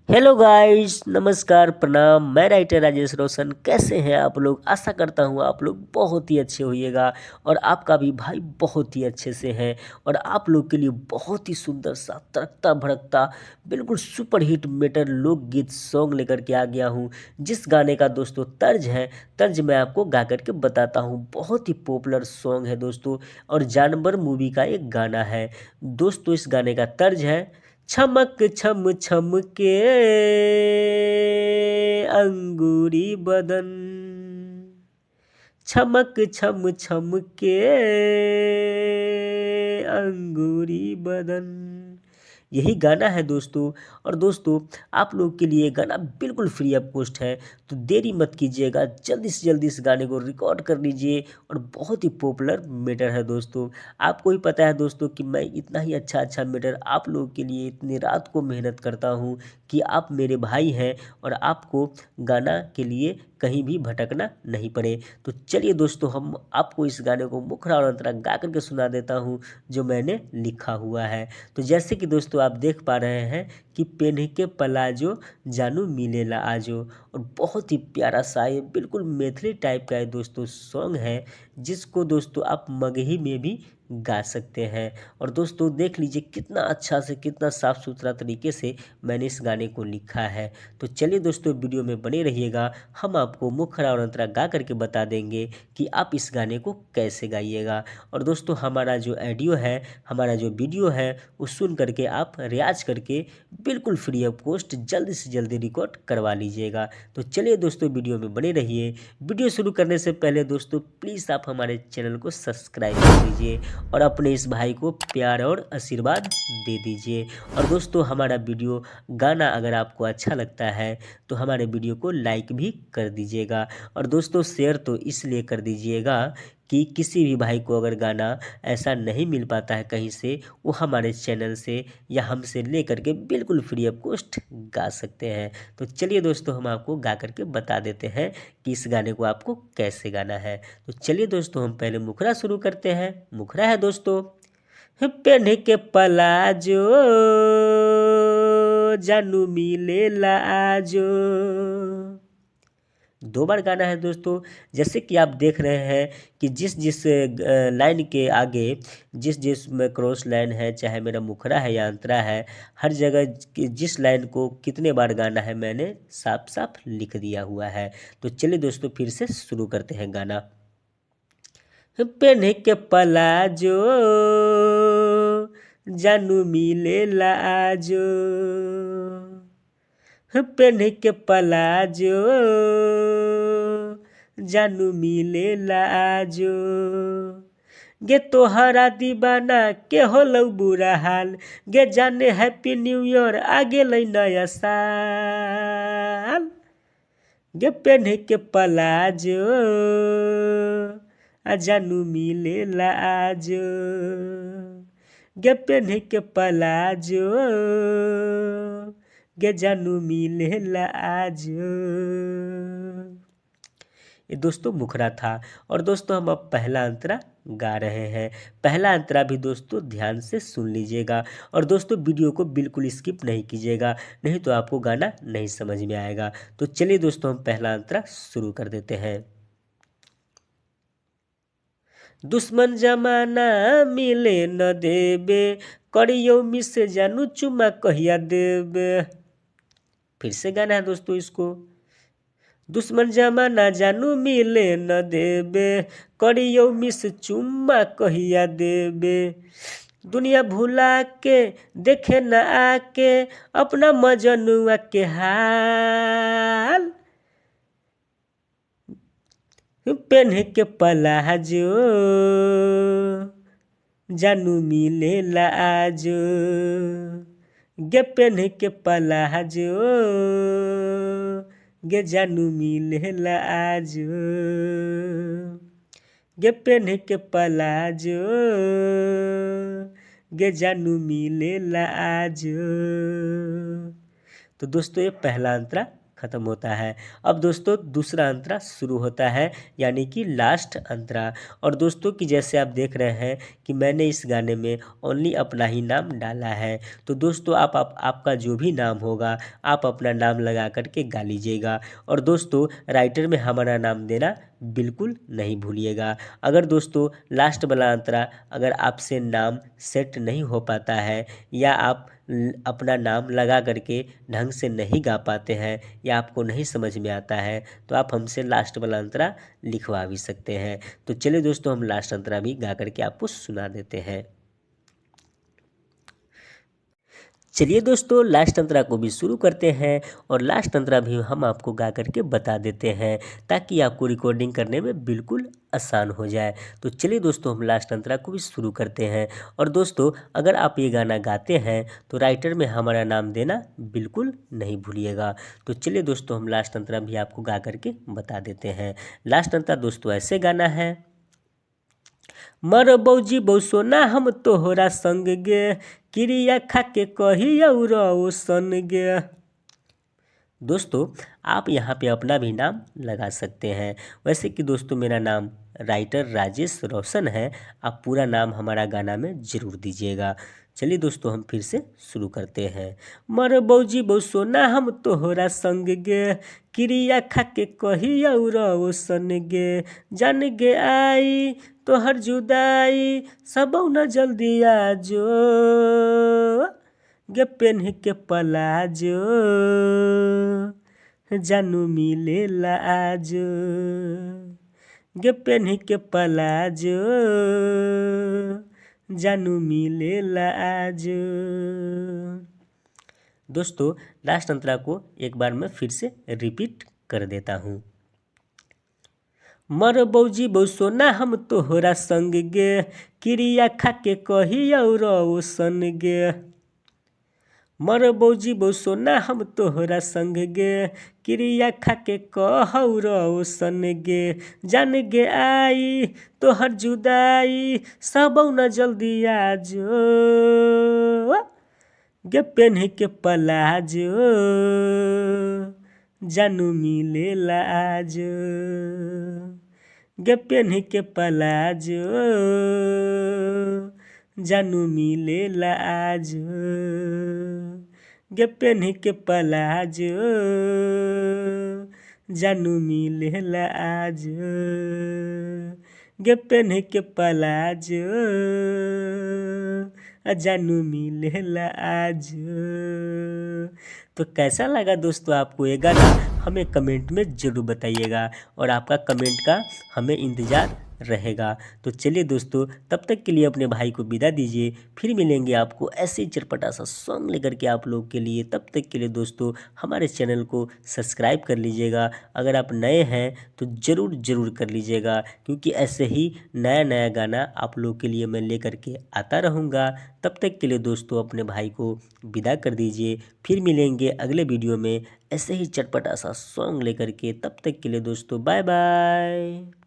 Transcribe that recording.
Hello guys, नमस्कार, प्रणाम। मैं राइटर राजेश रोशन। कैसे हैं आप लोग? आशा करता हूँ आप लोग बहुत ही अच्छे होइएगा और आपका भी भाई बहुत ही अच्छे से है। और आप लोग के लिए बहुत ही सुंदर सा तड़कता भड़कता बिल्कुल सुपर हिट मेटल लोकगीत सॉन्ग लेकर के आ गया हूँ। जिस गाने का दोस्तों तर्ज है, तर्ज मैं आपको गा करके बताता हूँ। बहुत ही पॉपुलर सॉन्ग है दोस्तों और जानवर मूवी का एक गाना है दोस्तों। इस गाने का तर्ज है, छमक छम छम के अंगूरी बदन, छमक छम छम के अंगूरी बदन। यही गाना है दोस्तों। और दोस्तों, आप लोग के लिए गाना बिल्कुल फ्री ऑफ कॉस्ट है, तो देरी मत कीजिएगा, जल्दी से जल्दी इस गाने को रिकॉर्ड कर लीजिए। और बहुत ही पॉपुलर मैटर है दोस्तों। आपको ही पता है दोस्तों कि मैं इतना ही अच्छा अच्छा मैटर आप लोगों के लिए इतनी रात को मेहनत करता हूँ कि आप मेरे भाई हैं और आपको गाना के लिए कहीं भी भटकना नहीं पड़े। तो चलिए दोस्तों, हम आपको इस गाने को मुखरा और अंतरा गा करके सुना देता हूँ जो मैंने लिखा हुआ है। तो जैसे कि दोस्तों आप देख पा रहे हैं कि पेन्ह के पलाजो जानू मिलेला आजो। और बहुत ही प्यारा सा ये बिल्कुल मैथिली टाइप का है दोस्तों सॉन्ग है, जिसको दोस्तों आप मगही में भी गा सकते हैं। और दोस्तों देख लीजिए कितना अच्छा से कितना साफ सुथरा तरीके से मैंने इस गाने को लिखा है। तो चलिए दोस्तों, वीडियो में बने रहिएगा। हम आपको मुखरा और अंतरा गा करके बता देंगे कि आप इस गाने को कैसे गाइएगा। और दोस्तों हमारा जो ऑडियो है, हमारा जो वीडियो है, वो सुन करके आप रियाज करके बिल्कुल फ्री ऑफ कॉस्ट जल्दी से जल्दी रिकॉर्ड करवा लीजिएगा। तो चलिए दोस्तों, वीडियो में बने रहिए। वीडियो शुरू करने से पहले दोस्तों प्लीज़ आप हमारे चैनल को सब्सक्राइब कर दीजिए और अपने इस भाई को प्यार और आशीर्वाद दे दीजिए। और दोस्तों हमारा वीडियो गाना अगर आपको अच्छा लगता है तो हमारे वीडियो को लाइक भी कर दीजिएगा। और दोस्तों शेयर तो इसलिए कर दीजिएगा कि किसी भी भाई को अगर गाना ऐसा नहीं मिल पाता है कहीं से, वो हमारे चैनल से या हमसे ले करके बिल्कुल फ्री ऑफ कॉस्ट गा सकते हैं। तो चलिए दोस्तों, हम आपको गा करके बता देते हैं कि इस गाने को आपको कैसे गाना है। तो चलिए दोस्तों, हम पहले मुखरा शुरू करते हैं। मुखरा है दोस्तों, पेन्ह के पलाजो जानू मिलेला आजो। दो बार गाना है दोस्तों। जैसे कि आप देख रहे हैं कि जिस जिस लाइन के आगे जिस जिस में क्रॉस लाइन है, चाहे मेरा मुखरा है या अंतरा है, हर जगह जिस लाइन को कितने बार गाना है मैंने साफ साफ लिख दिया हुआ है। तो चलिए दोस्तों, फिर से शुरू करते हैं गाना। पेन्ह के पलाजो जानू मिलेला आजो, पेन्ह के पलाजो जानू मिलेला आजो। गे तोहरा दीवाना के होलौ बुरा हाल, गे जाने हैप्पी न्यू ईयर आ गेलै नया साल। गे पेन्ह के पलाजो आ जानू मिलेला आजो, गे पेन्ह के पलाजो गे जानू मिलेला आजो। ये दोस्तों मुखरा था। और दोस्तों हम अब पहला अंतरा गा रहे हैं। पहला अंतरा भी दोस्तों ध्यान से सुन लीजिएगा। और दोस्तों वीडियो को बिल्कुल स्किप नहीं कीजिएगा, नहीं तो आपको गाना नहीं समझ में आएगा। तो चलिए दोस्तों, हम पहला अंतरा शुरू कर देते हैं। दुश्मन जमाना मिले न देबे, करियो मिस जानू चुमा कहिया देबे। फिर से गाना है दोस्तों इसको। दुश्मन जमाना जानू मिले न देबे, करियो मिस चुम्मा कहिया देबे। दुनिया भुला के देखे न आके अपना मजनुआ के हाल, पेन्ह के पलाजो जानू मिलेला आजो, गे पेन्ह के पलाजो गे जानू मिलेला आजो, गे पेन्ह के पलाजो गे जानू मिलेला आजो। तो दोस्तों ये पहला अंतरा ख़त्म होता है। अब दोस्तों दूसरा अंतरा शुरू होता है, यानी कि लास्ट अंतरा। और दोस्तों कि जैसे आप देख रहे हैं कि मैंने इस गाने में ओनली अपना ही नाम डाला है। तो दोस्तों आपका जो भी नाम होगा आप अपना नाम लगा कर के गा लीजिएगा। और दोस्तों राइटर में हमारा नाम देना बिल्कुल नहीं भूलिएगा। अगर दोस्तों लास्ट वाला अंतरा अगर आपसे नाम सेट नहीं हो पाता है, या आप अपना नाम लगा करके ढंग से नहीं गा पाते हैं, या आपको नहीं समझ में आता है, तो आप हमसे लास्ट वाला अंतरा लिखवा भी सकते हैं। तो चलिए दोस्तों हम लास्ट अंतरा भी गा करके आपको सुना देते हैं। चलिए दोस्तों लास्ट अंतरा को भी शुरू करते हैं, और लास्ट अंतरा भी हम आपको गा करके बता देते हैं, ताकि आपको रिकॉर्डिंग करने में बिल्कुल आसान हो जाए। तो चलिए दोस्तों हम लास्ट अंतरा को भी शुरू करते हैं। और दोस्तों अगर आप ये गाना गाते हैं तो राइटर में हमारा नाम देना बिल्कुल नहीं भूलिएगा। तो चलिए दोस्तों हम लास्ट अंतरा भी आपको गा करके बता देते हैं। लास्ट अंतरा दोस्तों ऐसे गाना है। मर बौजी बौ सोना हम तोहरा संग गे, क्रिया खा के कहिया सन गे। दोस्तों आप यहाँ पे अपना भी नाम लगा सकते हैं। वैसे कि दोस्तों मेरा नाम राइटर राजेश रोशन है, आप पूरा नाम हमारा गाना में ज़रूर दीजिएगा। चलिए दोस्तों हम फिर से शुरू करते हैं। मर बौजी बौ सोना हम तोहरा संग गे, क्रिया खा के कहिया सन गे, जान गे आई तोहर जुदाई सबौ न जल्दी आजो, गे पेन्ह के पलाजो जानू मिलेला आजो, गे पेन्ह के पलाजो जानू मिलेला आजो। दोस्तों लास्ट अंतरा को एक बार मैं फिर से रिपीट कर देता हूँ। मर बौजी बौ सोना हम तोहरा संग गे, क्रिया खा के कहिया सन गे। मर बौजी बौ सोना हम तोहरा संग गे, क्रिया खा के कहौ सन गे, जान गे आई तोहर जुदाई सबौ न जल्दी आजो, गे पेन्ह के पलाजो जानू मिलेला आजो, गे पेन्ह के पलाजो जानू मिलेला आजो, गे पेन्ह के पलाजो जानू मिलेला आजो, गे पेन्ह के पलाजो जानू मिलेला आजो। तो कैसा लगा दोस्तों आपको ये गाना, हमें कमेंट में ज़रूर बताइएगा, और आपका कमेंट का हमें इंतज़ार रहेगा। तो चलिए दोस्तों तब तक के लिए अपने भाई को विदा दीजिए, फिर मिलेंगे आपको ऐसे ही चटपटा सा सॉन्ग लेकर के आप लोग के लिए। तब तक के लिए दोस्तों हमारे चैनल को सब्सक्राइब कर लीजिएगा। अगर आप नए हैं तो ज़रूर कर लीजिएगा, क्योंकि ऐसे ही नया नया गाना आप लोग के लिए मैं लेकर के आता रहूँगा। तब तक के लिए दोस्तों अपने भाई को विदा कर दीजिए, फिर मिलेंगे अगले वीडियो में ऐसे ही चटपटा सा सॉन्ग लेकर के। तब तक के लिए दोस्तों बाय बाय।